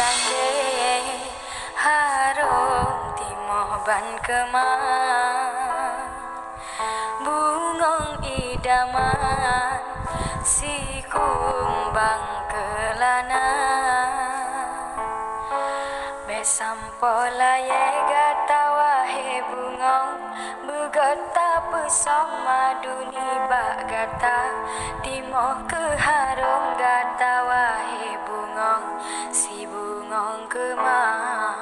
sande harum timoh ban kemang bungong idaman si kumbang kelana besampola ye gata wahe bungong begata pesong maduni bak gata timoh ke harum gata wahe bungong si bungong kemang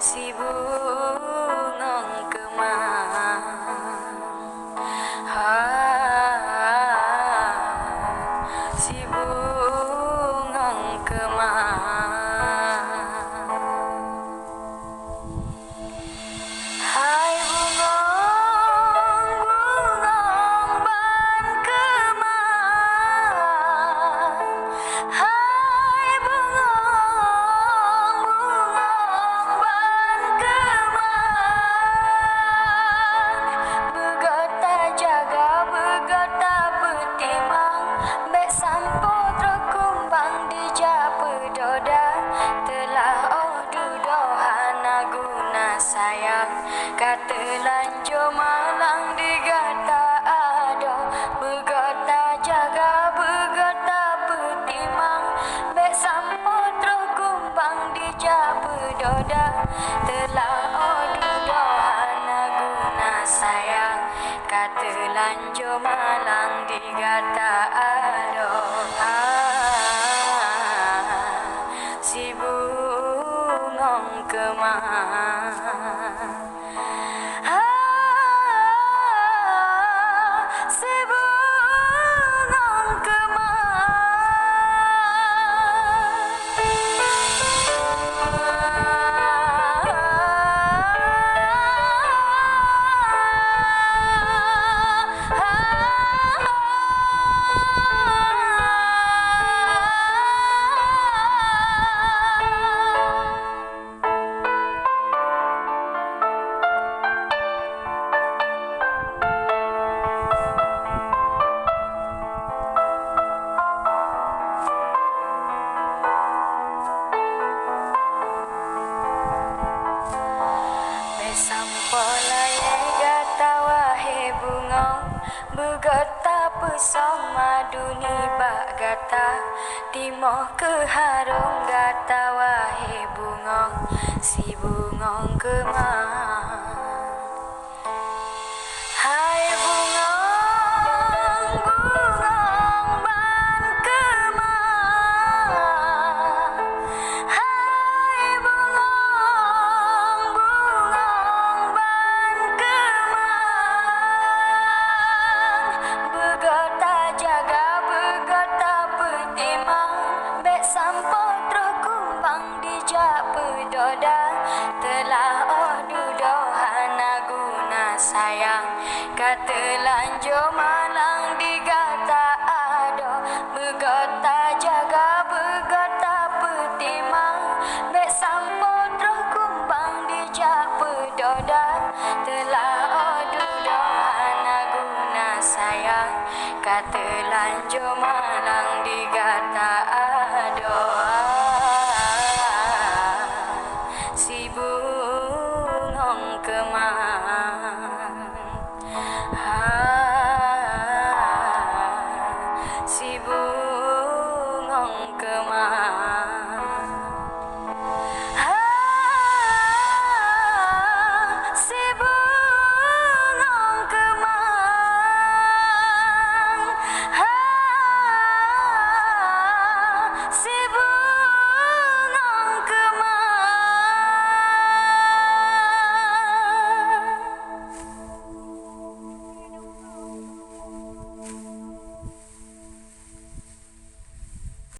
si bungong kemang si bungong kemang hai bungong bungong ban kemang hai bungong bungong ban kemang begota jaga begota petimang bek sampo terkumbang di japa doda telah dudo hana guna sayang kata lanjo malang digata ado begota jaga begota petimang bek sampo terkumbang di japa doda telah dudo hana guna sayang kata lanjo malang digata ado si bungong kemang si bungong sampola ye gata wahe bungong begota pesong maduni bak gata timoh ke harum gata wahe bungong si bungong kemang hai bungong bungong ban kemang hai bungong bungong ban kemang begota jaga begota petimang bek sampo terkumbang di japa doda telah dudo hana guna sayang kata lanjo malang digata ado begota jaga begota petimang bek sampo terkumbang di japa doda telah dudo hana guna sayang kata lanjo malang digata ado